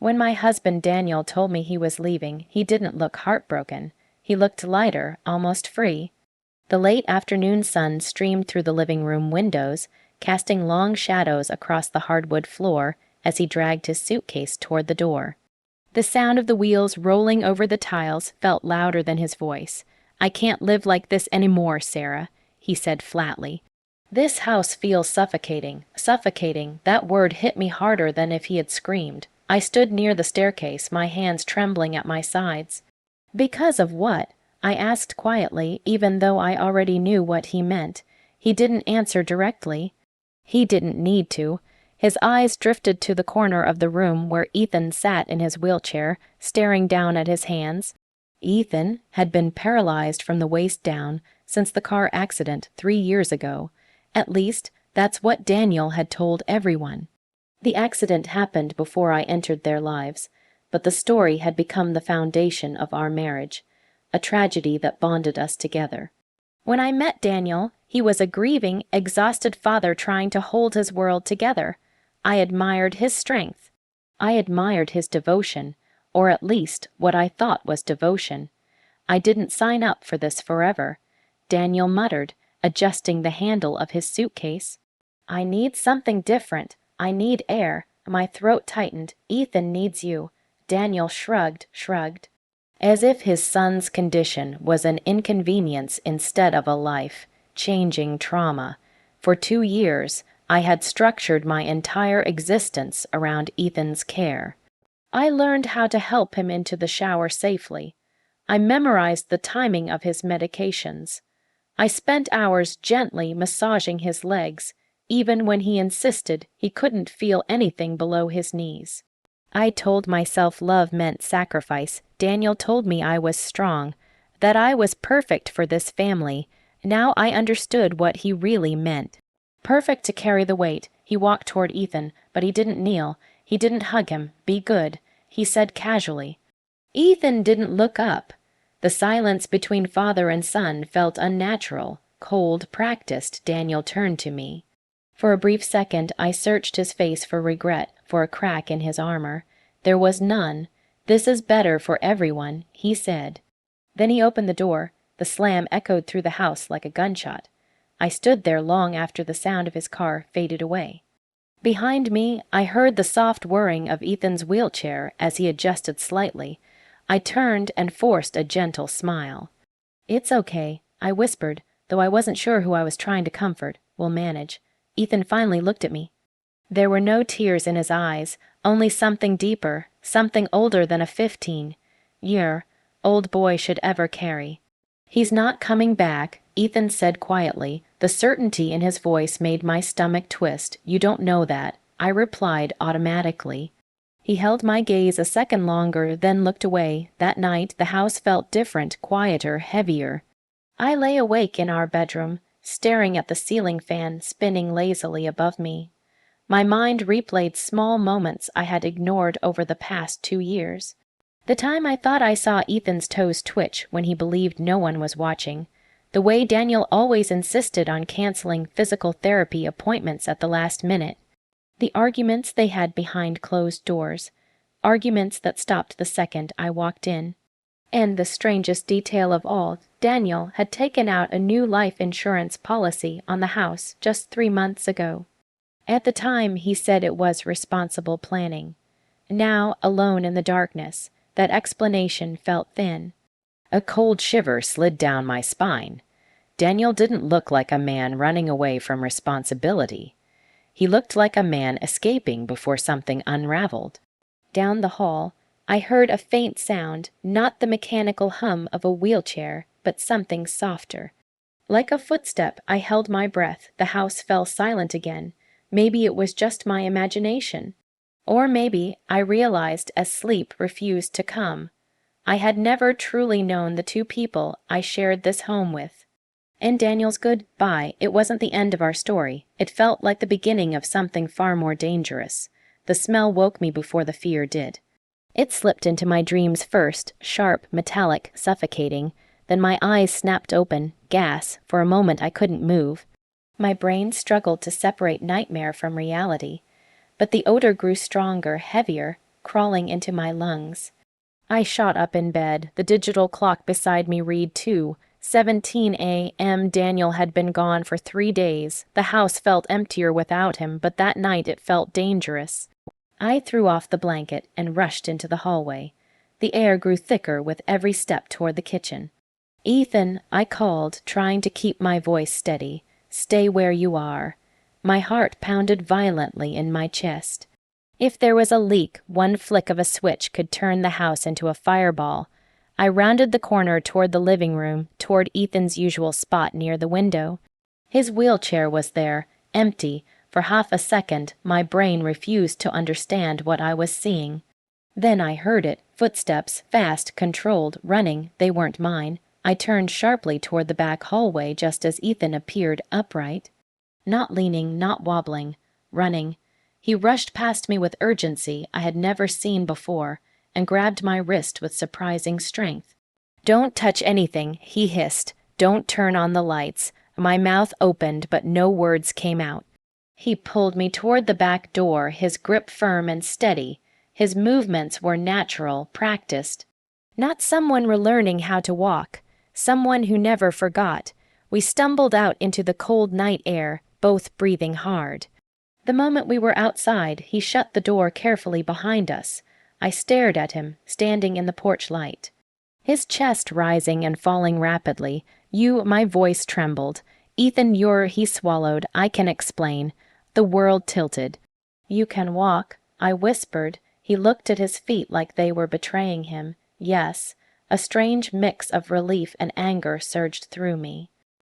When my husband Daniel told me he was leaving, he didn't look heartbroken. He looked lighter, almost free. The late afternoon sun streamed through the living room windows, casting long shadows across the hardwood floor as he dragged his suitcase toward the door. The sound of the wheels rolling over the tiles felt louder than his voice. "I can't live like this anymore, Sara," he said flatly. "This house feels suffocating. Suffocating, that word hit me harder than if he had screamed. I stood near the staircase, my hands trembling at my sides. "Because of what?" I asked quietly, even though I already knew what he meant. He didn't answer directly. He didn't need to. His eyes drifted to the corner of the room where Ethan sat in his wheelchair, staring down at his hands. Ethan had been paralyzed from the waist down since the car accident 3 years ago. At least, that's what Daniel had told everyone. The accident happened before I entered their lives, but the story had become the foundation of our marriage, a tragedy that bonded us together. When I met Daniel, he was a grieving, exhausted father trying to hold his world together. I admired his strength. I admired his devotion, or at least what I thought was devotion. I didn't sign up for this forever, Daniel muttered, adjusting the handle of his suitcase. "I need something different. I need air." My throat tightened. "Ethan needs you." Daniel shrugged. As if his son's condition was an inconvenience instead of a life-changing trauma. For 2 years, I had structured my entire existence around Ethan's care. I learned how to help him into the shower safely. I memorized the timing of his medications. I spent hours gently massaging his legs, even when he insisted he couldn't feel anything below his knees. I told myself love meant sacrifice. Daniel told me I was strong, that I was perfect for this family. Now I understood what he really meant. Perfect to carry the weight. He walked toward Ethan, but he didn't kneel. He didn't hug him. "Be good," he said casually. Ethan didn't look up. The silence between father and son felt unnatural, cold, practiced. Daniel turned to me. For a brief second, I searched his face for regret, for a crack in his armor. There was none. "This is better for everyone," he said. Then he opened the door. The slam echoed through the house like a gunshot. I stood there long after the sound of his car faded away. Behind me, I heard the soft whirring of Ethan's wheelchair as he adjusted slightly. I turned and forced a gentle smile. "It's okay," I whispered, though I wasn't sure who I was trying to comfort. "We'll manage." Ethan finally looked at me. There were no tears in his eyes, only something deeper, something older than a 15-year-old boy should ever carry. "He's not coming back," Ethan said quietly. The certainty in his voice made my stomach twist. "You don't know that," I replied automatically. He held my gaze a second longer, then looked away. That night, the house felt different, quieter, heavier. I lay awake in our bedroom, staring at the ceiling fan spinning lazily above me. My mind replayed small moments I had ignored over the past 2 years. The time I thought I saw Ethan's toes twitch when he believed no one was watching. The way Daniel always insisted on canceling physical therapy appointments at the last minute. The arguments they had behind closed doors. Arguments that stopped the second I walked in. And the strangest detail of all, Daniel had taken out a new life insurance policy on the house just 3 months ago. At the time, he said it was responsible planning. Now, alone in the darkness, that explanation felt thin. A cold shiver slid down my spine. Daniel didn't look like a man running away from responsibility. He looked like a man escaping before something unraveled. Down the hall, I heard a faint sound, not the mechanical hum of a wheelchair, but something softer. Like a footstep, I held my breath. The house fell silent again. Maybe it was just my imagination. Or maybe I realized as sleep refused to come. I had never truly known the 2 people I shared this home with. And Daniel's goodbye, it wasn't the end of our story. It felt like the beginning of something far more dangerous. The smell woke me before the fear did. It slipped into my dreams first, sharp, metallic, suffocating. Then my eyes snapped open, gas. For a moment I couldn't move. My brain struggled to separate nightmare from reality. But the odor grew stronger, heavier. crawling into my lungs. I shot up in bed. The digital clock beside me read 2:17 a.m. Daniel had been gone for 3 days. The house felt emptier without him, but that night it felt dangerous. I threw off the blanket and rushed into the hallway. The air grew thicker with every step toward the kitchen. "Ethan," I called, trying to keep my voice steady. "Stay where you are." My heart pounded violently in my chest. If there was a leak, one flick of a switch could turn the house into a fireball. I rounded the corner toward the living room, toward Ethan's usual spot near the window. His wheelchair was there, empty. For half a second, my brain refused to understand what I was seeing. Then I heard it, footsteps, fast, controlled, running. They weren't mine. I turned sharply toward the back hallway just as Ethan appeared, upright. Not leaning, not wobbling, running. He rushed past me with urgency I had never seen before and grabbed my wrist with surprising strength. "Don't touch anything," he hissed. "Don't turn on the lights." My mouth opened, but no words came out. He pulled me toward the back door, his grip firm and steady. His movements were natural, practiced. Not someone relearning how to walk, someone who never forgot. We stumbled out into the cold night air, both breathing hard. The moment we were outside, he shut the door carefully behind us. I stared at him, standing in the porch light. His chest rising and falling rapidly. My voice trembled. "Ethan, he swallowed. "I can explain." The world tilted. "You can walk," I whispered. He looked at his feet like they were betraying him. Yes. A strange mix of relief and anger surged through me.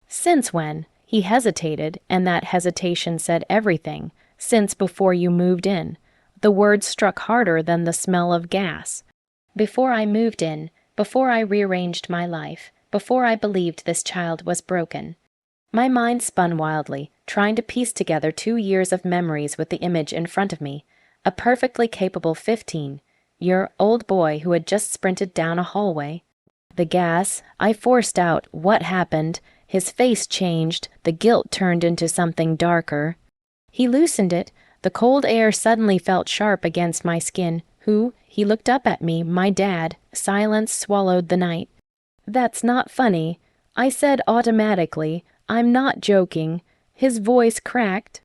"Since when?" He hesitated, and that hesitation said everything. "Since before you moved in." The words struck harder than the smell of gas. "Before I moved in, before I rearranged my life, before I believed this child was broken." My mind spun wildly, trying to piece together 2 years of memories with the image in front of me. A perfectly capable 15. Your old boy who had just sprinted down a hallway. The gas. I forced out, "What happened?" His face changed, the guilt turned into something darker. He loosened it. The cold air suddenly felt sharp against my skin. "Who?" He looked up at me, "My dad." Silence swallowed the night. "That's not funny," I said automatically. "I'm not joking." His voice cracked.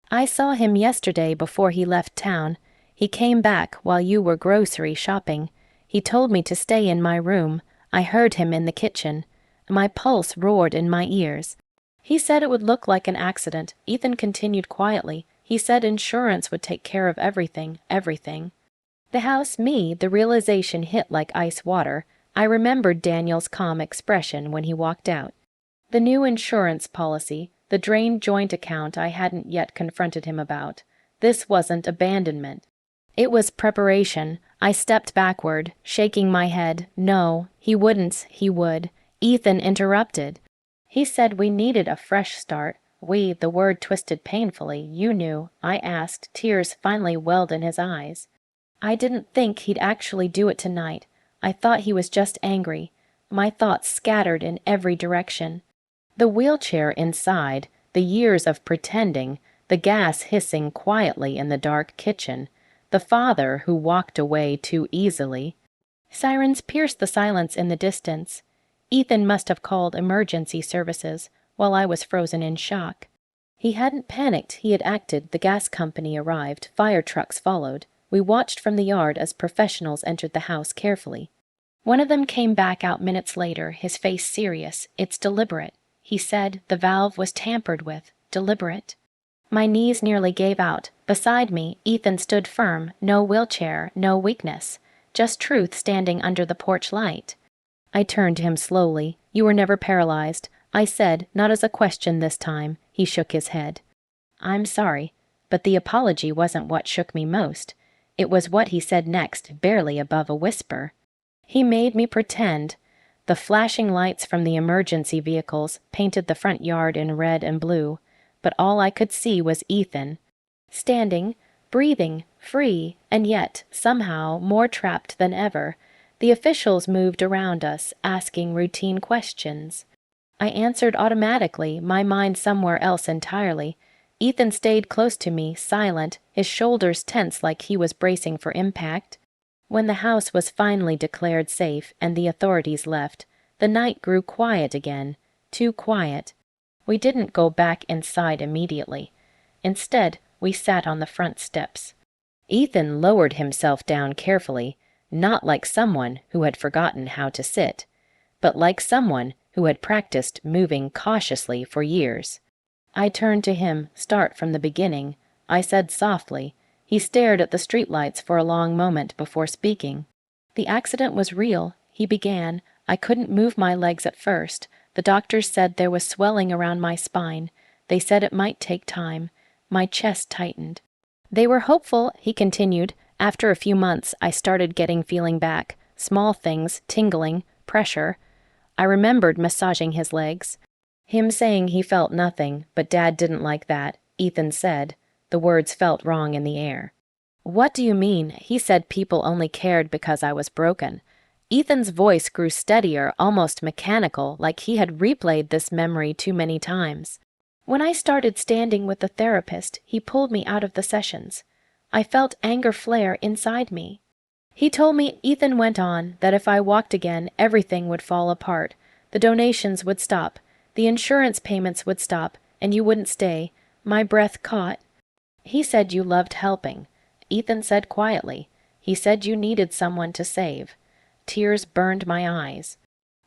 "I saw him yesterday before he left town. He came back while you were grocery shopping. He told me to stay in my room. I heard him in the kitchen. My pulse roared in my ears. He said it would look like an accident." Ethan continued quietly. "He said insurance would take care of everything, everything." The house, the realization hit like ice water. I remembered Daniel's calm expression when he walked out. The new insurance policy, the drained joint account I hadn't yet confronted him about. This wasn't abandonment. It was preparation. I stepped backward, shaking my head. "No, he wouldn't, he would." Ethan interrupted. He said we needed a fresh start. The word twisted painfully. "You knew?" I asked, tears finally welled in his eyes. "I didn't think he'd actually do it tonight. I thought he was just angry." My thoughts scattered in every direction. The wheelchair inside, the years of pretending, the gas hissing quietly in the dark kitchen, the father who walked away too easily. Sirens pierced the silence in the distance. Ethan must have called emergency services while I was frozen in shock. He hadn't panicked, he had acted. The gas company arrived, fire trucks followed. We watched from the yard as professionals entered the house carefully. One of them came back out minutes later, his face serious. "It's deliberate." He said the valve was tampered with. Deliberate. My knees nearly gave out. Beside me, Ethan stood firm, no wheelchair, no weakness, just truth standing under the porch light. I turned to him slowly. "You were never paralyzed," I said, not as a question this time. He shook his head. "I'm sorry," but the apology wasn't what shook me most. It was what he said next, barely above a whisper. He made me pretend. The flashing lights from the emergency vehicles painted the front yard in red and blue, but all I could see was Ethan, standing, breathing, free, and yet, somehow, more trapped than ever. The officials moved around us, asking routine questions. I answered automatically, my mind somewhere else entirely. Ethan stayed close to me, silent, his shoulders tense like he was bracing for impact. When the house was finally declared safe and the authorities left, the night grew quiet again, too quiet. We didn't go back inside immediately. Instead, we sat on the front steps. Ethan lowered himself down carefully, not like someone who had forgotten how to sit, but like someone who had practiced moving cautiously for years. I turned to him, start from the beginning. I said softly. He stared at the streetlights for a long moment before speaking. The accident was real, he began. I couldn't move my legs at first. The doctors said there was swelling around my spine. They said it might take time. My chest tightened. They were hopeful, he continued. After a few months, I started getting feeling back. Small things, tingling, pressure. I remembered massaging his legs. Him saying he felt nothing, but Dad didn't like that, Ethan said. The words felt wrong in the air. What do you mean? He said people only cared because I was broken. Ethan's voice grew steadier, almost mechanical, like he had replayed this memory too many times. When I started standing with the therapist, he pulled me out of the sessions. I felt anger flare inside me. He told me, Ethan went on, that if I walked again, everything would fall apart. The donations would stop. The insurance payments would stop, and you wouldn't stay. My breath caught. He said you loved helping. Ethan said quietly. He said you needed someone to save. Tears burned my eyes.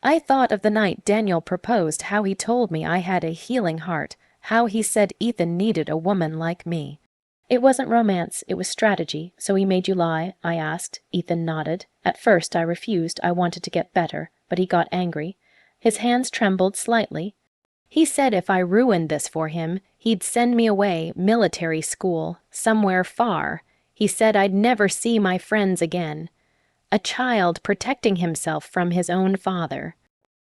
I thought of the night Daniel proposed, how he told me I had a healing heart, how he said Ethan needed a woman like me. It wasn't romance, it was strategy. So he made you lie? I asked. Ethan nodded. At first I refused. I wanted to get better, but he got angry. His hands trembled slightly. He said if I ruined this for him, he'd send me away, military school, somewhere far. He said I'd never see my friends again. A child protecting himself from his own father.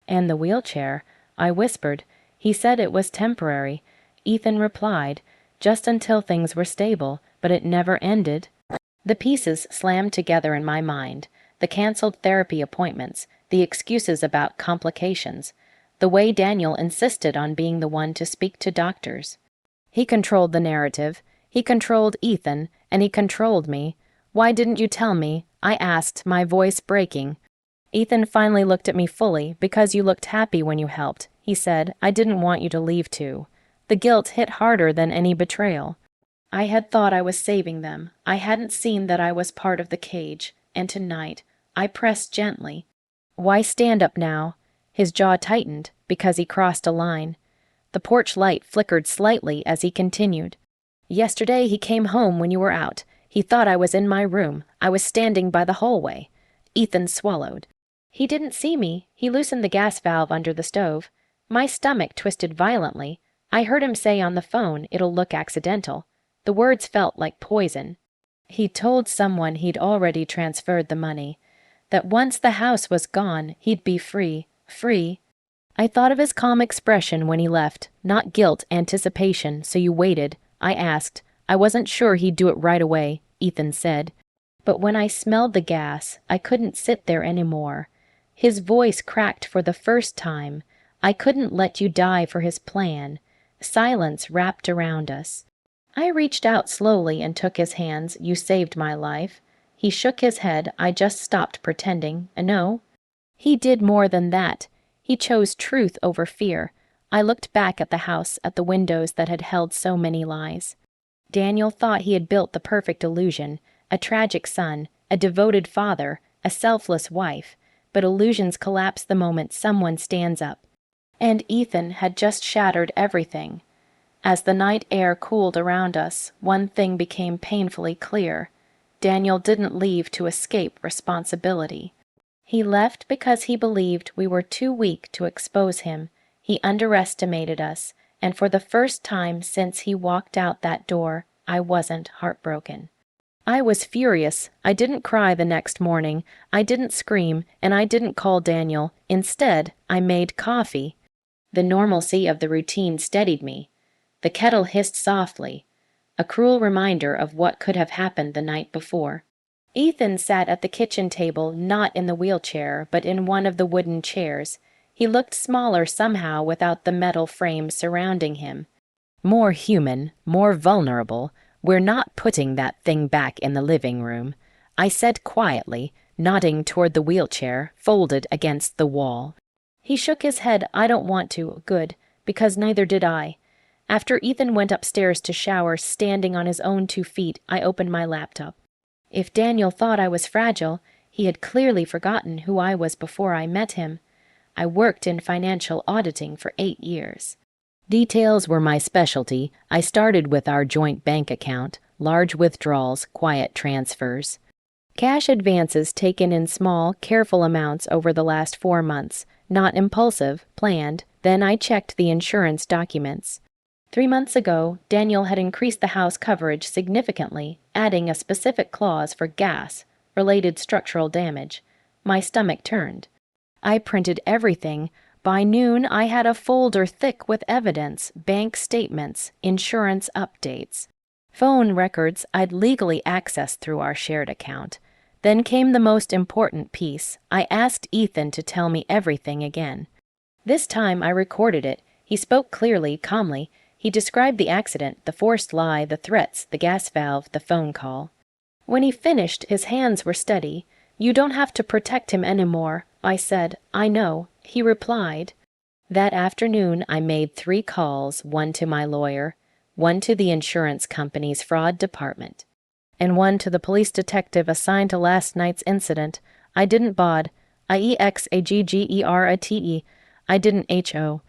And the wheelchair, I whispered. He said it was temporary. Ethan replied, just until things were stable, but it never ended. The pieces slammed together in my mind. The canceled therapy appointments, the excuses about complications, the way Daniel insisted on being the one to speak to doctors. He controlled the narrative. He controlled Ethan, and he controlled me. Why didn't you tell me? I asked, my voice breaking. Ethan finally looked at me fully. Because you looked happy when you helped, he said. I didn't want you to leave too. The guilt hit harder than any betrayal. I had thought I was saving them. I hadn't seen that I was part of the cage. And tonight, I pressed gently. Why stand up now? His jaw tightened, because he crossed a line. The porch light flickered slightly as he continued. Yesterday he came home when you were out. He thought I was in my room. I was standing by the hallway. Ethan swallowed. He didn't see me. He loosened the gas valve under the stove. My stomach twisted violently. I heard him say on the phone, it'll look accidental. The words felt like poison. He told someone he'd already transferred the money. That once the house was gone, he'd be free. Free. I thought of his calm expression when he left, not guilt, anticipation, so you waited. I asked. I wasn't sure he'd do it right away, Ethan said. But when I smelled the gas, I couldn't sit there anymore. His voice cracked for the first time. I couldn't let you die for his plan. Silence wrapped around us. I reached out slowly and took his hands. You saved my life. He shook his head. I just stopped pretending. No. He did more than that. He chose truth over fear. I looked back at the house, at the windows that had held so many lies. Daniel thought he had built the perfect illusion, a tragic son, a devoted father, a selfless wife, but illusions collapse the moment someone stands up. And Ethan had just shattered everything. As the night air cooled around us, one thing became painfully clear. Daniel didn't leave to escape responsibility. He left because he believed we were too weak to expose him. He underestimated us, and for the first time since he walked out that door, I wasn't heartbroken. I was furious. I didn't cry the next morning. I didn't scream, and I didn't call Daniel. Instead, I made coffee. The normalcy of the routine steadied me. The kettle hissed softly, a cruel reminder of what could have happened the night before. Ethan sat at the kitchen table, not in the wheelchair, but in one of the wooden chairs. He looked smaller somehow without the metal frame surrounding him. More human, more vulnerable. We're not putting that thing back in the living room, I said quietly, nodding toward the wheelchair, folded against the wall. He shook his head. I don't want to. Good, because neither did I. After Ethan went upstairs to shower, standing on his own 2 feet, I opened my laptop. If Daniel thought I was fragile, he had clearly forgotten who I was before I met him. I worked in financial auditing for 8 years. Details were my specialty. I started with our joint bank account, large withdrawals, quiet transfers. Cash advances taken in small, careful amounts over the last 4 months, not impulsive, planned. Then I checked the insurance documents. 3 months ago, Daniel had increased the house coverage significantly, adding a specific clause for gas-related structural damage. My stomach turned. I printed everything. By noon, I had a folder thick with evidence, bank statements, insurance updates. Phone records I'd legally accessed through our shared account. Then came the most important piece. I asked Ethan to tell me everything again. This time I recorded it. He spoke clearly, calmly. He described the accident, the forced lie, the threats, the gas valve, the phone call. When he finished, his hands were steady. You don't have to protect him anymore, I said. I know. He replied. That afternoon I made 3 calls, 1 to my lawyer, 1 to the insurance company's fraud department, and 1 to the police detective assigned to last night's incident. I didn't bod. I didn't HO.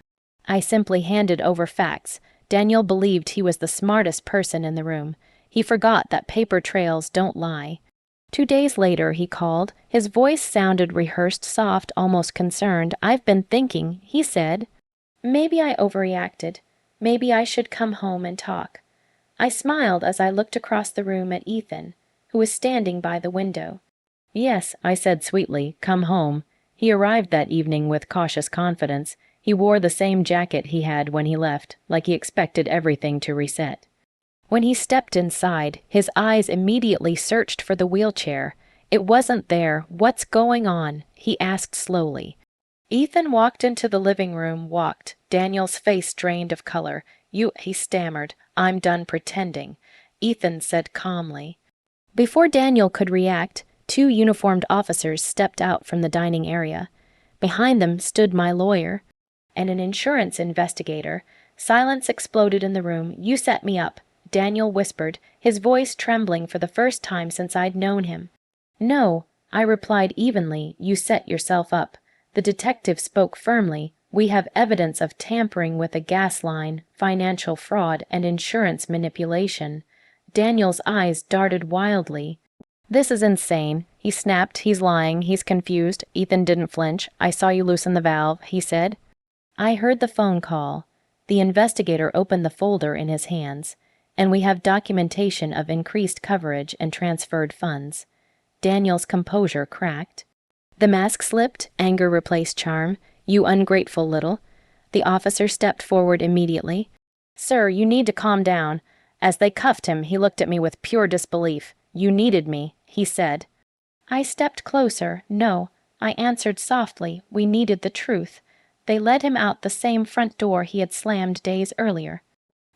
I simply handed over facts. Daniel believed he was the smartest person in the room. He forgot that paper trails don't lie. 2 days later, he called. His voice sounded rehearsed, soft, almost concerned. I've been thinking, he said. Maybe I overreacted. Maybe I should come home and talk. I smiled as I looked across the room at Ethan, who was standing by the window. Yes, I said sweetly, come home. He arrived that evening with cautious confidence. He wore the same jacket he had when he left, like he expected everything to reset. When he stepped inside, his eyes immediately searched for the wheelchair. It wasn't there. What's going on? He asked slowly. Ethan walked into the living room, Daniel's face drained of color. He stammered. I'm done pretending. Ethan said calmly. Before Daniel could react, 2 uniformed officers stepped out from the dining area. Behind them stood my lawyer and an insurance investigator. Silence exploded in the room. You set me up, Daniel whispered, his voice trembling for the first time since I'd known him. No, I replied evenly, you set yourself up. The detective spoke firmly. We have evidence of tampering with a gas line, financial fraud, and insurance manipulation. Daniel's eyes darted wildly. This is insane. He snapped. He's lying. He's confused. Ethan didn't flinch. I saw you loosen the valve, he said. I heard the phone call. The investigator opened the folder in his hands, and we have documentation of increased coverage and transferred funds. Daniel's composure cracked. The mask slipped, anger replaced charm. You ungrateful little. The officer stepped forward immediately. Sir, you need to calm down. As they cuffed him, he looked at me with pure disbelief. You needed me, he said. I stepped closer. No, I answered softly. We needed the truth. They led him out the same front door he had slammed days earlier.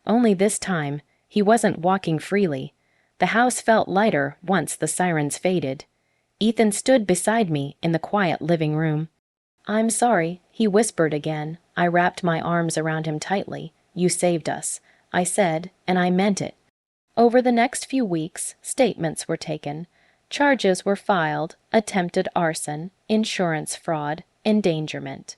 Only this time, he wasn't walking freely. The house felt lighter once the sirens faded. Ethan stood beside me in the quiet living room. I'm sorry, he whispered again. I wrapped my arms around him tightly. You saved us, I said, and I meant it. Over the next few weeks, statements were taken. Charges were filed, attempted arson, insurance fraud, endangerment.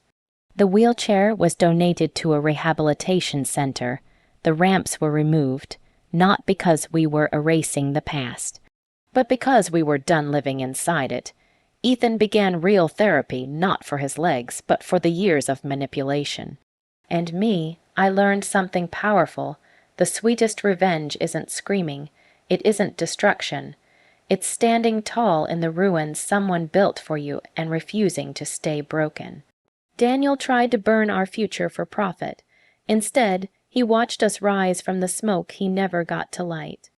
The wheelchair was donated to a rehabilitation center. The ramps were removed, not because we were erasing the past, but because we were done living inside it. Ethan began real therapy, not for his legs, but for the years of manipulation. And me, I learned something powerful. The sweetest revenge isn't screaming. It isn't destruction. It's standing tall in the ruins someone built for you and refusing to stay broken. Daniel tried to burn our future for profit. Instead, he watched us rise from the smoke he never got to light.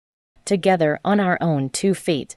Together, on our own 2 feet,